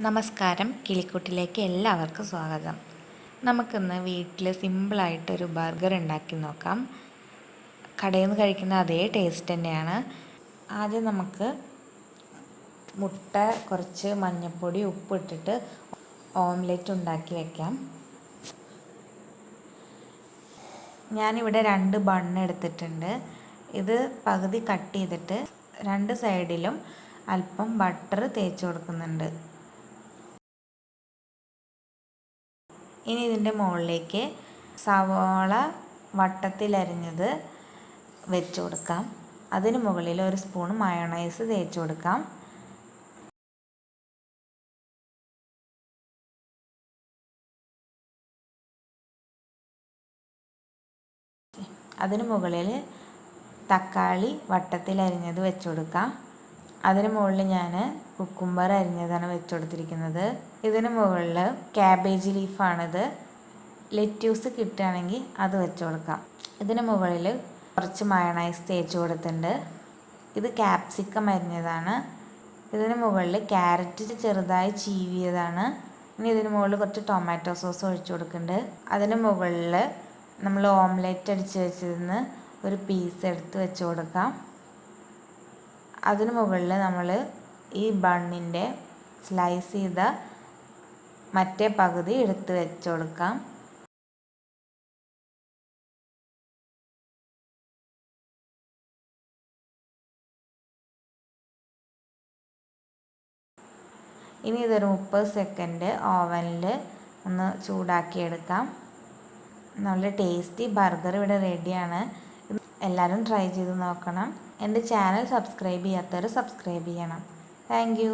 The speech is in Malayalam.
നമസ്കാരം, കിളിക്കൂട്ടിലേക്ക് എല്ലാവർക്കും സ്വാഗതം. നമുക്കിന്ന് വീട്ടിൽ സിമ്പിളായിട്ടൊരു ബർഗർ ഉണ്ടാക്കി നോക്കാം. കടയിൽ നിന്ന് കഴിക്കുന്ന അതേ ടേസ്റ്റ് തന്നെയാണ്. ആദ്യം നമുക്ക് മുട്ട, കുറച്ച് മഞ്ഞൾപ്പൊടി, ഉപ്പിട്ടിട്ട് ഓംലെറ്റ് ഉണ്ടാക്കി വയ്ക്കാം. ഞാനിവിടെ 2 ബണ്ണ് എടുത്തിട്ടുണ്ട്. ഇത് പകുതി കട്ട് ചെയ്തിട്ട് 2 സൈഡിലും അല്പം ബട്ടർ തേച്ച് കൊടുക്കുന്നുണ്ട്. ഇനി ഇതിൻ്റെ മുകളിലേക്ക് സവാള വട്ടത്തിലരിഞ്ഞത് വെച്ച് കൊടുക്കാം. അതിന് മുകളിൽ 1 സ്പൂൺ മയോണൈസ് തേച്ച് കൊടുക്കാം. അതിന് മുകളിൽ തക്കാളി വട്ടത്തിലരിഞ്ഞത് വെച്ച് കൊടുക്കാം. അതിന് മുകളിൽ ഞാൻ കുക്കുംബർ അരിഞ്ഞതാണ് വെച്ച് കൊടുത്തിരിക്കുന്നത്. ഇതിന് മുകളിൽ ക്യാബേജ് ലീഫാണിത്. ലെറ്റ്യൂസ് കിട്ടുകയാണെങ്കിൽ അത് വെച്ച് കൊടുക്കാം. ഇതിന് മുകളിൽ കുറച്ച് മയോണൈസ് തേച്ച് കൊടുത്തിട്ടുണ്ട്. ഇത് ക്യാപ്സിക്കം അരിഞ്ഞതാണ്. ഇതിന് മുകളിൽ ക്യാരറ്റ് ചെറുതായി ചീവിയതാണ്. ഇനി ഇതിന് മുകളിൽ കുറച്ച് ടൊമാറ്റോ സോസ് ഒഴിച്ച് കൊടുക്കുന്നുണ്ട്. അതിന് മുകളിൽ നമ്മൾ ഓംലെറ്റ് അടിച്ച് വെച്ചിരുന്ന് ഒരു പീസ് എടുത്ത് വെച്ച് കൊടുക്കാം. അതിന് മുകളിൽ നമ്മൾ ഈ ബണ്ണിൻ്റെ സ്ലൈസ് ചെയ്ത മറ്റേ പകുതി എടുത്ത് വെച്ച് കൊടുക്കാം. ഇനി ഇതൊരു 30 സെക്കൻഡ് ഓവനിൽ ഒന്ന് ചൂടാക്കിയെടുക്കാം. നല്ല ടേസ്റ്റി ബർഗർ ഇവിടെ റെഡിയാണ്. എല്ലാവരും ട്രൈ ചെയ്ത് നോക്കണം. എൻ്റെ ചാനൽ സബ്സ്ക്രൈബ് ചെയ്യാത്തവർ സബ്സ്ക്രൈബ് ചെയ്യണം. Thank you.